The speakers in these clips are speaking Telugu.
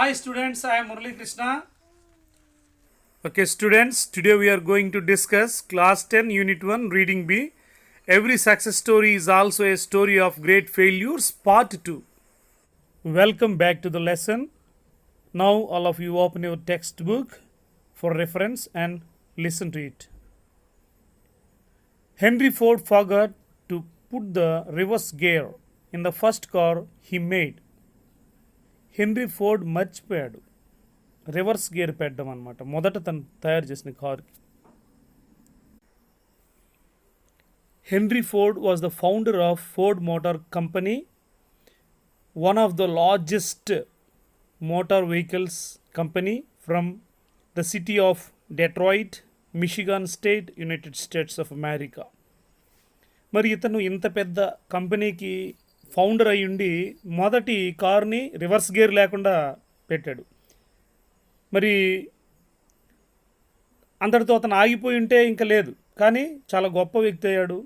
Hi students, I am Murali Krishna. Okay students, today we are going to discuss class 10 unit 1 reading B. Every success story is also a story of great failures part 2. Welcome back to the lesson. Now all of you open your textbook for reference and listen to it. Henry Ford forgot to put the reverse gear in the first car he made. Henry Ford మర్చిపోయాడు రివర్స్ గేర్ పెట్టడం అనమాట మొదట తను తయారు చేసిన కార్కి. Henry Ford was the founder of Ford motor company, one of the largest motor vehicles company from the city of Detroit, Michigan state, United states of America. మరి ఇతను ఇంత పెద్ద కంపెనీకి ఫౌండర్ అయి ఉండి మొదటి కార్ని రివర్స్ గేర్ లేకుండా పెట్టాడు. మరి అంతటితో అతను ఆగిపోయి ఉంటే ఇంకా లేదు, కానీ చాలా గొప్ప వ్యక్తి అయ్యాడు.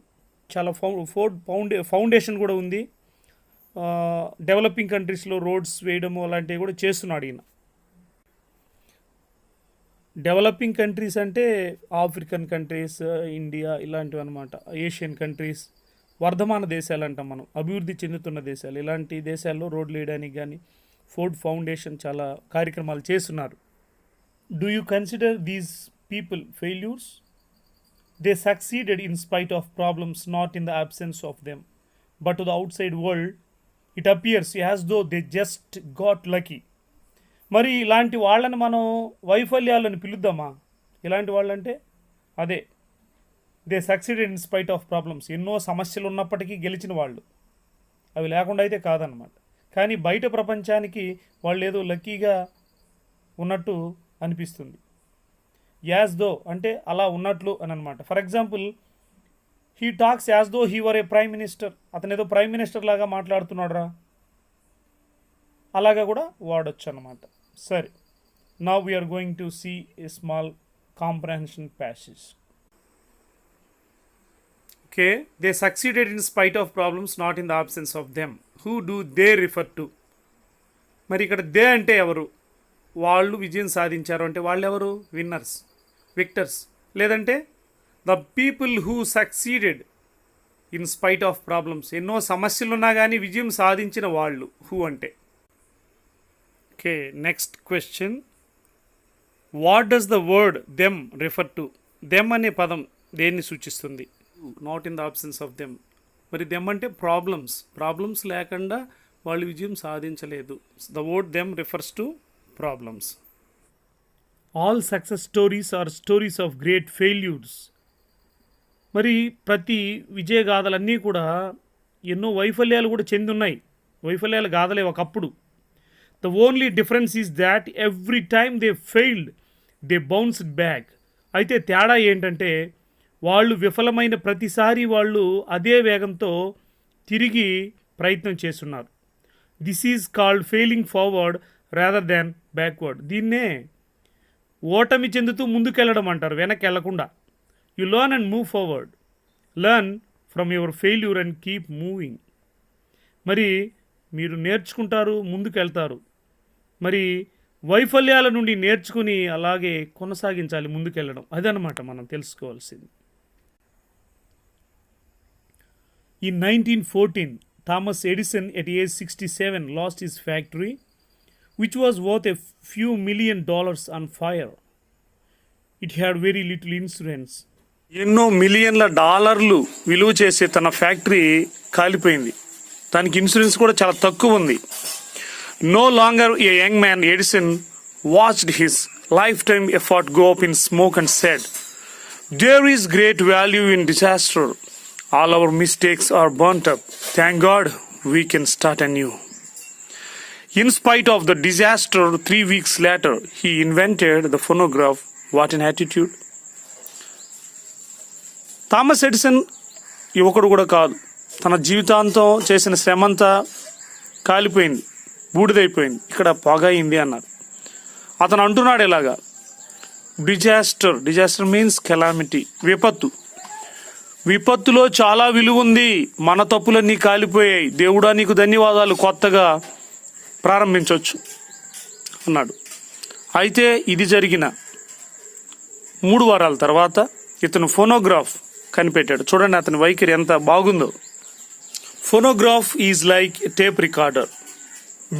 చాలా ఫోర్డ్ ఫౌండేషన్ కూడా ఉంది. డెవలపింగ్ కంట్రీస్లో రోడ్స్ వేయడము అలాంటివి కూడా చేస్తున్నాడు ఈయన. డెవలపింగ్ కంట్రీస్ అంటే ఆఫ్రికన్ కంట్రీస్, ఇండియా ఇలాంటివి అనమాట. ఏషియన్ కంట్రీస్, వర్ధమాన దేశాలు అంటాం మనం, అభివృద్ధి చెందుతున్న దేశాలు. ఇలాంటి దేశాల్లో రోడ్లు వేయడానికి కానీ ఫోర్డ్ ఫౌండేషన్ చాలా కార్యక్రమాలు చేస్తున్నారు. Do you consider these people failures? They succeeded in spite of problems, not in the absence of them, but to the out side world it appears as though they just got lucky. మరి ఇలాంటి వాళ్ళని మనం వైఫల్యాలను పిలుద్దామా? ఇలాంటి వాళ్ళంటే అదే they succeeded in spite of problems. ఎన్నో సమస్యలు ఉన్నప్పటికీ గెలిచిన వాళ్ళు, అవి లేకుండా అయితే కాదనమాట. కానీ బయట ప్రపంచానికి వాళ్ళు ఏదో లక్కీగా ఉన్నట్టు అనిపిస్తుంది. యాజ్ దో అంటే అలా ఉన్నట్లు అని అనమాట. For example, he talks as though he were A prime minister. అతను ఏదో ప్రైమ్ మినిస్టర్ లాగా మాట్లాడుతున్నాడు రా, అలాగా కూడా వాడచ్చు అన్నమాట. సరే, now we are going to see a small comprehension passage. Okay, they succeeded in spite of problems, not in the absence of them. Who do they refer to? మరి ఇక్కడ దే అంటే ఎవరు? వాళ్ళు విజయం సాధించారు అంటే వాళ్ళు ఎవరు? Winners, victors. లేదంటే the people who succeeded in spite of problems. ఎన్నో సమస్యలు ఉన్నా కానీ విజయం సాధించిన వాళ్ళు హూ అంటే. Okay, next question. What does the word them refer to? Them అనే పదం దేన్ని సూచిస్తుంది? Not in the absence of them. మరి దెమ్ అంటే ప్రాబ్లమ్స్ లేకుండా వాళ్ళు విజయం సాధించలేదు. The word them refers to problems. All success stories are stories of great failures. మరి ప్రతి విజయగాథలన్నీ కూడా ఎన్నో వైఫల్యాలు కూడా చెంది ఉన్నాయి. వైఫల్యాలు గాథలే ఒకప్పుడు. The only difference is that every time they failed they bounced back. అయితే తేడా ఏంటంటే వాళ్ళు విఫలమైన ప్రతిసారి వాళ్ళు అదే వేగంతో తిరిగి ప్రయత్నం చేస్తున్నారు. This is called failing forward rather than backward. దీన్నే ఓటమి చెందుతూ ముందుకెళ్ళడం అంటారు, వెనక్కి వెళ్ళకుండా. You learn and move forward. Learn from your failure and keep moving. మరి మీరు నేర్చుకుంటారు, ముందుకెళ్తారు. మరి వైఫల్యాల నుండి నేర్చుకుని అలాగే కొనసాగించాలి ముందుకెళ్ళడం. అదనమాట మనం తెలుసుకోవాల్సింది. In 1914, Thomas Edison, at age 67, lost his factory, which was worth a few $1 million on fire. It had very little insurance. ఎన్నో మిలియన్ల డాలర్లు విలువ చేసే తన ఫ్యాక్టరీ కాలిపోయింది. దానికి ఇన్సూరెన్స్ కూడా చాలా తక్కువ ఉంది. No longer a young man, Edison watched his lifetime effort go up in smoke and said, "There is great value in disaster. All our mistakes are burnt up. Thank God we can start anew." In spite of the disaster, 3 weeks later, he invented the phonograph. What an attitude. Thomas Edison యువకుడు కూడా కాదు. తన జీవితాంతం చేసిన శ్రమంతా కాలిపోయింది, బూడిదైపోయింది, ఇక్కడ పొగ అయింది అన్నారు. అతను అంటున్నాడు ఇలాగా, డిజాస్టర్ మీన్స్ కెలామిటీ, విపత్తులో చాలా విలువ ఉంది. మన తప్పులన్నీ కాలిపోయాయి. దేవుడా నీకు ధన్యవాదాలు, కొత్తగా ప్రారంభించవచ్చు. అన్నాడు. అయితే ఇది జరిగిన 3 వారాల తర్వాత ఇతను ఫోనోగ్రాఫ్ కనిపెట్టాడు. చూడండి అతని వైఖరి ఎంత బాగుందో. Phonograph is like tape recorder.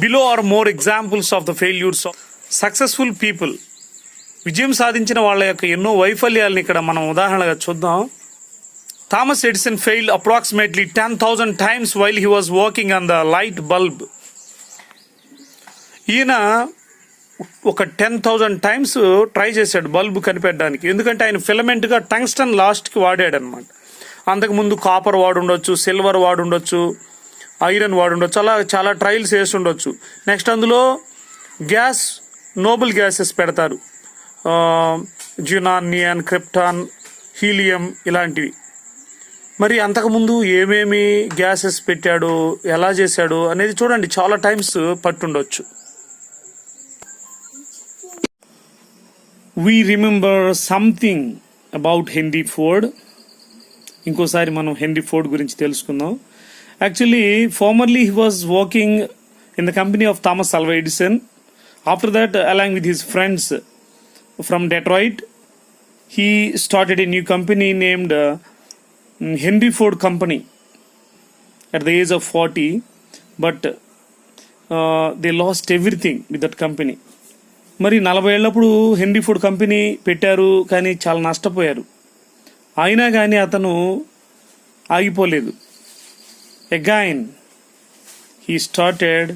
Below are more examples of the failures of successful people. విజయం సాధించిన వాళ్ళ యొక్క ఎన్నో వైఫల్యాలను ఇక్కడ మనం ఉదాహరణగా చూద్దాం. Thomas Edison failed approximately 10,000 times while he was working on the light bulb. ఈయన ఒక 10,000 times ట్రై చేశాడు బల్బు కనిపెట్టడానికి. ఎందుకంటే ఆయన ఫిలమెంట్గా టంగ్స్టన్ లాస్ట్కి వాడాడు అనమాట. అంతకుముందు కాపర్ వాడుండొచ్చు, సిల్వర్ వాడుండొచ్చు, ఐరన్ వాడుండొచ్చు, అలా చాలా ట్రయల్స్ చేసి ఉండొచ్చు. నెక్స్ట్ అందులో గ్యాస్, నోబుల్ గ్యాసెస్ పెడతారు, జ్యూనాన్, నియాన్, క్రిప్టాన్, హీలియం ఇలాంటివి. మరి అంతకుముందు ఏమేమి గ్యాసెస్ పెట్టాడు, ఎలా చేశాడు అనేది చూడండి, చాలా టైమ్స్ పట్టుండొచ్చు. We remember something about Henry Ford. ఇంకోసారి మనం హెన్రీ ఫోర్డ్ గురించి తెలుసుకుందాం. Actually formerly he was working in the company of Thomas Alva Edison. After that, along with his friends from Detroit, he started a new company named Henry Ford Company at the age of 40, but they lost everything with that company. మరి 40 ఏళ్ళప్పుడు హెన్రీ ఫోర్డ్ కంపెనీ పెట్టారు, కానీ చాలా నష్టపోయారు. అయినా కానీ అతను ఆగిపోలేదు. Again he started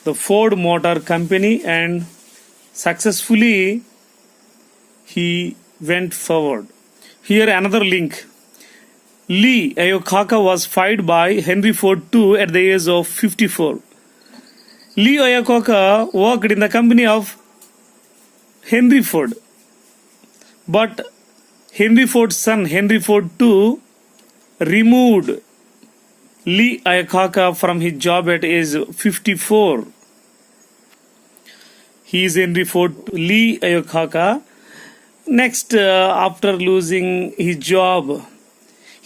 the Ford Motor Company and successfully he went forward. Here another link. Lee Iacocca was fired by Henry Ford too at the age of 54. Lee Iacocca worked in the company of Henry Ford, but Henry Ford's son Henry Ford too removed Lee Iacocca from his job at age 54. He is Henry Ford, Lee Iacocca. Next, after losing his job,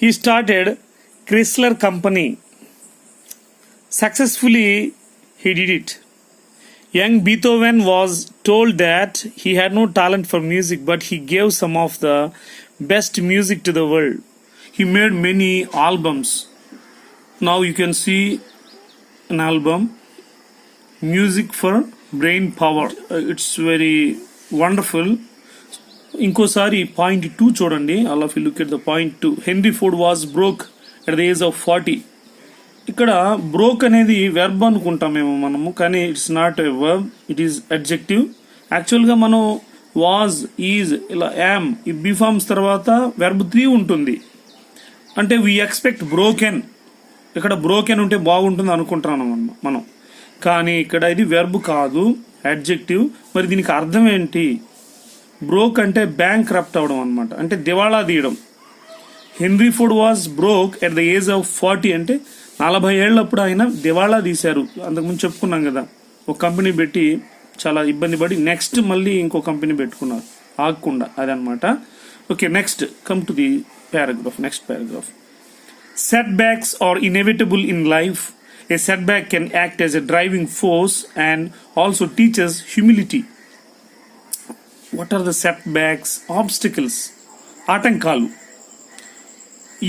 he started Chrysler Company. Successfully, he did it. Young Beethoven was told that he had no talent for music, but he gave some of the best music to the world. He made many albums. Now you can see an album, Music for Brain Power. It's very wonderful. ఇంకోసారి పాయింట్ 2 చూడండి. All of you look at the point 2. Henry Ford was broke at the age of 40. ఇక్కడ బ్రోక్ అనేది వెర్బ్ అనుకుంటాం మనము, కానీ it's not a verb, it is adjective. యాక్చువల్గా మనం వాజ్, ఈజ్, ఇలా యామ్, ఈ బీ ఫార్మ్స్ తర్వాత వెర్బ్ 3 ఉంటుంది. అంటే వీ ఎక్స్పెక్ట్ బ్రోకెన్. ఇక్కడ బ్రోకెన్ ఉంటే బాగుంటుంది అనుకుంటున్నాం మనం, కానీ ఇక్కడ ఇది వెర్బ్ కాదు, అడ్జెక్టివ్. మరి దీనికి అర్థం ఏంటి? బ్రోక్ అంటే బ్యాంక్ క్రప్ట్ అవడం అనమాట, అంటే దివాళా తీయడం. Henry Ford was broke at the age of 40 అంటే 40 ఏళ్ళప్పుడు ఆయన దివాళా తీశారు. అంతకుముందు చెప్పుకున్నాం కదా, ఒక కంపెనీ పెట్టి చాలా ఇబ్బంది పడి నెక్స్ట్ మళ్ళీ ఇంకో కంపెనీ పెట్టుకున్నారు ఆగకుండా, అదనమాట. Okay, next come to the paragraph. Next paragraph. Setbacks are inevitable in life. A setback can act as a driving force and also teaches humility. What are the setbacks? Obstacles. Atankalu.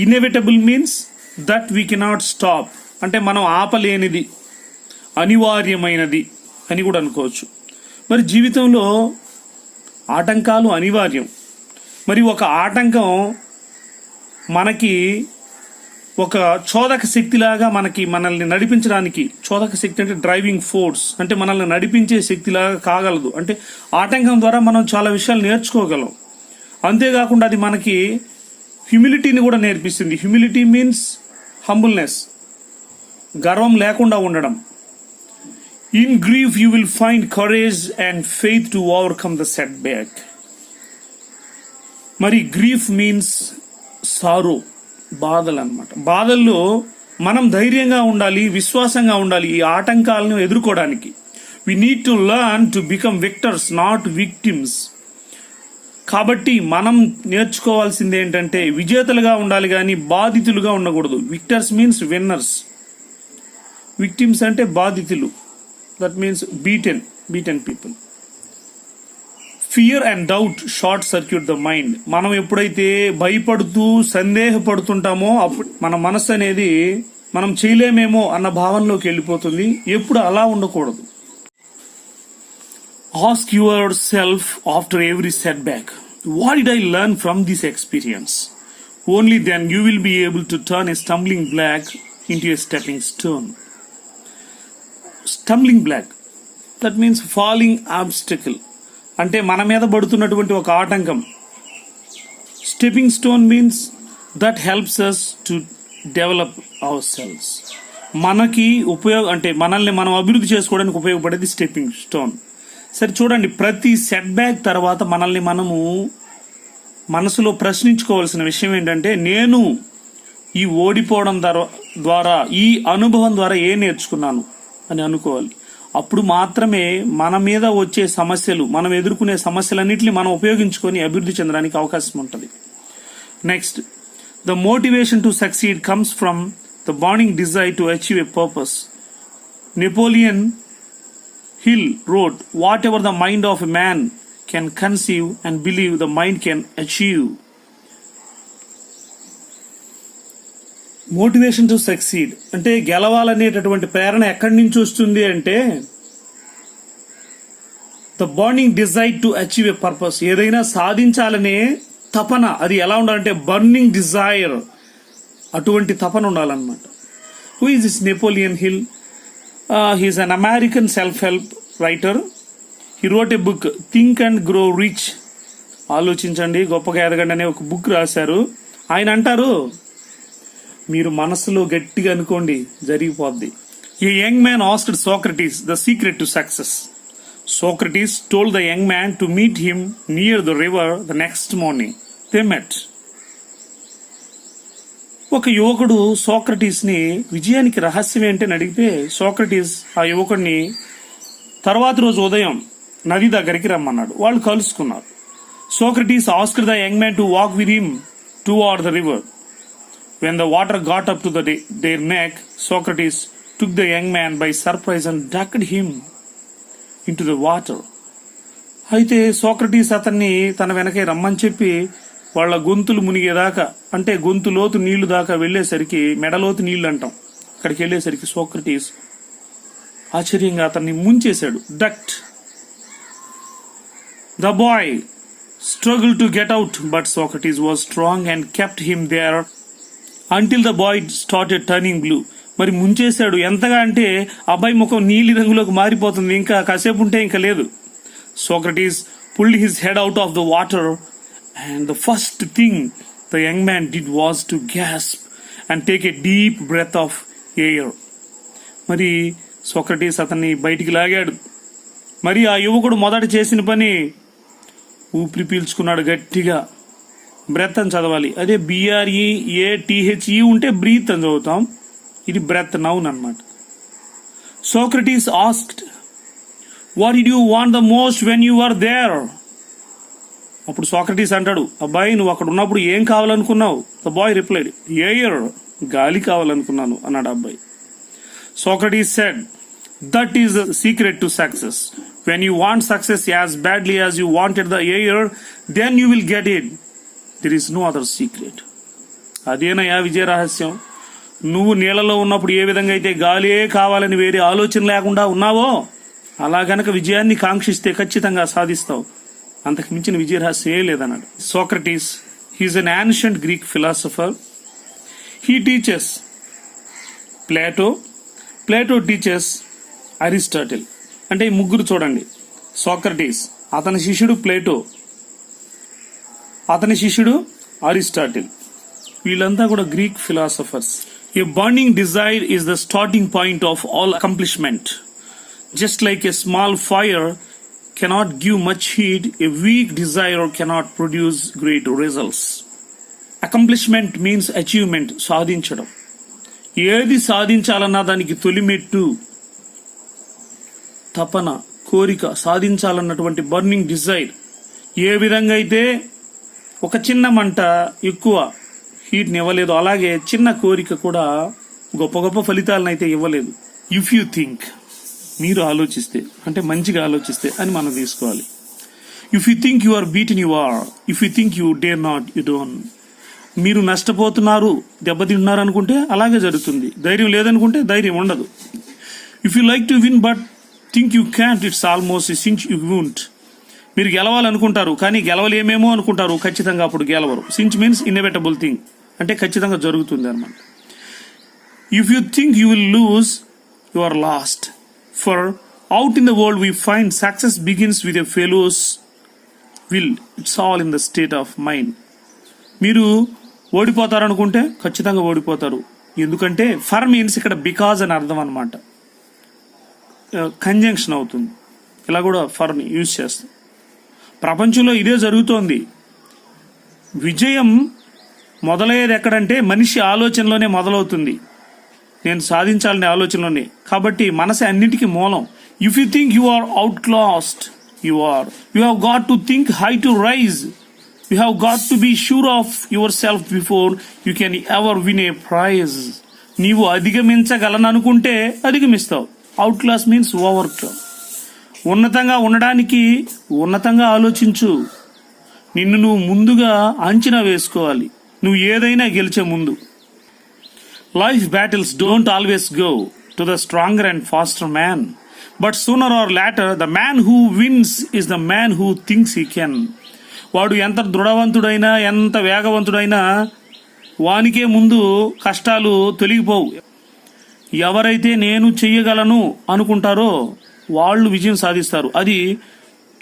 Inevitable means that we cannot stop. అంటే మనం ఆపలేనిది, అనివార్యమైనది అని కూడా అనుకోవచ్చు. మరి జీవితంలో ఆటంకాలు అనివార్యం. మరి ఒక ఆటంకం మనకి ఒక చోదక శక్తిలాగా మనల్ని నడిపించడానికి, చోదక శక్తి అంటే డ్రైవింగ్ ఫోర్స్, అంటే మనల్ని నడిపించే శక్తిలాగా కాగలదు. అంటే ఆటంకం ద్వారా మనం చాలా విషయాలు నేర్చుకోగలం. అంతేకాకుండా అది మనకి హ్యూమిలిటీని కూడా నేర్పిస్తుంది. హ్యూమిలిటీ మీన్స్ హంబుల్నెస్, గర్వం లేకుండా ఉండడం. In grief you will find courage and faith to overcome the set back. మరి గ్రీఫ్ మీన్స్ సారో, బాధలు అన్నమాట. బాధల్లో మనం ధైర్యంగా ఉండాలి, విశ్వాసంగా ఉండాలి ఈ ఆటంకాలను ఎదుర్కోవడానికి. We need to learn to become victors, not victims. కాబట్టి మనం నేర్చుకోవాల్సింది ఏంటంటే విజేతలుగా ఉండాలి, కానీ బాధితులుగా ఉండకూడదు. విక్టర్స్ మీన్స్ విన్నర్స్, విక్టిమ్స్ అంటే బాధితులు, that means beaten. Beaten people. Fear and doubt short circuit the mind. మనం ఎప్పుడైతే భయపడుతూ సందేహపడుతుంటామో అప్పుడు మన మనసు అనేది మనం చేయలేమేమో అన్న భావనలోకి వెళ్ళిపోతుంది. ఎప్పుడు అలా ఉండకూడదు. Ask yourself after every setback, what did I learn from this experience? Only then you will be able to turn a stumbling block into a stepping stone. Stumbling block, that means falling obstacle, అంటే మన మీద పడుతున్నటువంటి ఒక ఆటంకం. Stepping stone means that helps us to develop our selves. మనకి అంటే మనల్ని మనం అభివృద్ధి చేసుకోవడానికి ఉపయోగపడేది స్టెప్పింగ్ స్టోన్. సరే చూడండి, ప్రతి సెట్ బ్యాక్ తర్వాత మనల్ని మనము మనసులో ప్రశ్నించుకోవాల్సిన విషయం ఏంటంటే, నేను ఈ ఓడిపోవడం ద్వారా ఈ అనుభవం ద్వారా ఏం నేర్చుకున్నాను అని అనుకోవాలి. అప్పుడు మాత్రమే మన మీద వచ్చే సమస్యలు, మనం ఎదుర్కొనే సమస్యలన్నింటినీ మనం ఉపయోగించుకొని అభివృద్ధి చెందడానికి అవకాశం ఉంటుంది. Next, the motivation to succeed comes from the burning desire to achieve a purpose. Napoleon hill wrote, whatever the mind of a man can conceive and believe, the mind can achieve. Motivation to succeed అంటే గెలవాలనేటటువంటి ప్రేరణ ఎక్కడి నుంచి వస్తుంది అంటే, the burning desire to achieve a purpose. ఏదైనా సాధించాలనే తపన, అది ఎలా ఉండాలంటే బర్నింగ్ డిజైర్, అటువంటి తపన ఉండాలన్నమాట. Who is this Napoleon Hill? He is an American self help writer. He wrote a book, think and grow rich. ఆలోచించండి, గొప్పగా ఎదగండి అనే ఒక బుక్ రాశారు. ఆయన అంటారు, మీరు మనసులో గట్టిగా అనుకోండి, జరిగిపోద్ది. A young man asked Socrates the secret to success. Socrates told the young man to meet him near the river the next morning. They met. ఒక యువకుడు సోక్రటీస్ ని విజయానికి రహస్యం ఏంటని అడిగితే, సోక్రటీస్ ఆ యువకుడిని తర్వాత రోజు ఉదయం నది దగ్గరికి రమ్మన్నాడు. వాళ్ళు కలుసుకున్నారు. Socrates asked the young man to walk with him towards the river. When the water got up to their neck, Socrates took the young man by surprise and ducked him into the water. అయితే సోక్రటీస్ అతన్ని తన వెనకే రమ్మని చెప్పి వాళ్ళ గొంతులు మునిగేదాకా, అంటే గొంతు లోతు నీళ్లు దాకా వెళ్లేసరికి, మెడలోతు నీళ్లు అంటాం, అక్కడికి వెళ్లేసరికి సోక్రటీస్ ఆశ్చర్యంగా అతన్ని ముంచేశాడు. Duct. The boy struggled to get out, but Socrates was strong and kept him there until the boy started turning blue. మరి ముంచేశాడు ఎంతగా అంటే అబ్బాయి ముఖం నీలి రంగులోకి మారిపోతుంది, ఇంకా కాసేపు ఉంటే ఇంకా లేదు. Socrates pulled his head out of the water, and the first thing the young man did was to gasp and take a deep breath of air. మరి సోక్రటీస్ అతన్ని బయటికి లాగాడు. మరి ఆ యువకుడు మొదట చేసిన పని ఊపిరి పీల్చుకున్నాడు గట్టిగా. బ్రెత్ అని చదవాలి. అదే BREATHE ఉంటే బ్రీత్ అని చదువుతాం. ఇది బ్రెత్, నౌన్ అన్నమాట. Socrates asked, what did you want the most when you are there? అప్పుడు సోక్రటీస్ అంటాడు, అబ్బాయి నువ్వు అక్కడ ఉన్నప్పుడు ఏం కావాలనుకున్నావు? ద బాయ్ రిప్లైడ్, ఎయిర్, గాలి కావాలనుకున్నాను అన్నాడు అబ్బాయి. Socrates said, that is the secret to success. When you want success as badly as you wanted the air, then you will get it. There is no other secret. అదేనయ్యా విజయ రహస్యం. నువ్వు నీళ్లలో ఉన్నప్పుడు ఏ విధంగా అయితే గాలియే కావాలని వేరే ఆలోచన లేకుండా ఉన్నావో, అలా గనక విజయాన్ని కాంక్షిస్తే ఖచ్చితంగా సాధిస్తావు. అంతకు మించిన విజయ రహస్యం ఏ లేదన్నాడు. Socrates, he is an ancient Greek philosopher. He teaches Plato. Plato teaches Aristotle. అంటే ఈ ముగ్గురు చూడండి, సోక్రటీస్, అతని శిష్యుడు ప్లేటో, అతని శిష్యుడు అరిస్టాటిల్, వీళ్ళంతా కూడా Greek philosophers. A burning desire is the starting point of all accomplishment. Just like a small fire cannot give much heat, a weak desire cannot produce great results. Accomplishment means achievement, సాధించడం. ఏది సాధించాలన్నా దానికి తొలిమెట్టు తపన, కోరిక, సాధించాలన్నటువంటి బర్నింగ్ డిజైర్. ఏ విధంగా అయితే ఒక చిన్న మంట ఎక్కువ హీట్ని ఇవ్వలేదు, అలాగే చిన్న కోరిక కూడా గొప్ప గొప్ప ఫలితాలను అయితే ఇవ్వలేదు. ఇఫ్ యూ థింక్ మీరు ఆలోచిస్తే, అంటే మంచిగా ఆలోచిస్తే అని మనం తీసుకోవాలి. If you think you are beaten you are, if you think you dare not you don't. మీరు నష్టపోతున్నారు, దెబ్బతింటున్నారు అనుకుంటే అలాగే జరుగుతుంది. ధైర్యం లేదనుకుంటే ధైర్యం ఉండదు. If you like to win but think you can't, it's almost cinch you won't. మీరు గెలవాలనుకుంటారు కానీ గెలవలేమేమో అనుకుంటారు, ఖచ్చితంగా అప్పుడు గెలవరు. సించ్ మీన్స్ ఇన్ఎవిటబుల్ థింగ్, అంటే ఖచ్చితంగా జరుగుతుంది అన్నమాట. If you think you will lose, you are lost. For out in the world we find success begins with a fellow's will. It's all in the state of mind. మీరు ఓడిపోతారనుకుంటే ఖచ్చితంగా ఓడిపోతారు. ఎందుకంటే ఫర్ మీన్స్ ఇక్కడ బికాజ్ అని అర్థం అనమాట, కంజంక్షన్ అవుతుంది. ఇలా కూడా ఫర్ని యూజ్ చేస్తాం. ప్రపంచంలో ఇదే జరుగుతోంది. విజయం మొదలయ్యేది ఎక్కడంటే మనిషి ఆలోచనలోనే మొదలవుతుంది. నేను సాధించాలనే ఆలోచనలోనే. కాబట్టి మనసే అన్నిటికీ మూలం. If you think you are out classed, you have got to think high to rise. You have got to be sure of yourself before you can ever win a prize. నీవు అధిగమించగలననుకుంటే అధిగమిస్తావు. Out class means over class. ఉన్నతంగా ఉండడానికి ఉన్నతంగా ఆలోచించు. నిన్ను నువ్వు ముందుగా అంచనా వేసుకోవాలి, నువ్వు ఏదైనా గెలిచే ముందు. Life battles don't always go to the stronger and faster man, but sooner or later the man who wins is the man who thinks he can. వాడు ఎంత దృఢవంతుడైనా ఎంత వేగవంతుడైనా వానికే ముందు కష్టాలు తొలగిపోవు. ఎవరైతే నేను చెయ్యగలను అనుకుంటారో వాళ్ళు విజయం సాధిస్తారు. అది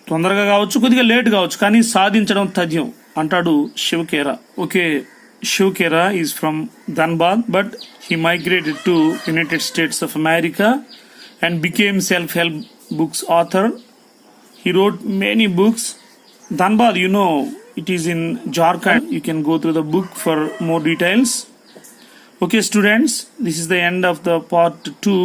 తొందరగా కావచ్చు, కొద్దిగా లేట్ కావచ్చు, కానీ సాధించడం తథ్యం అంటాడు శివకేరా. Okay, శివకేరా is from Dhanbad, but he migrated to United states of America and became self-help books author. He wrote many books. Dhanbad, you know, it is in Jharkhand. You can go through the book for more details. Okay, students, this is the end of the part 2.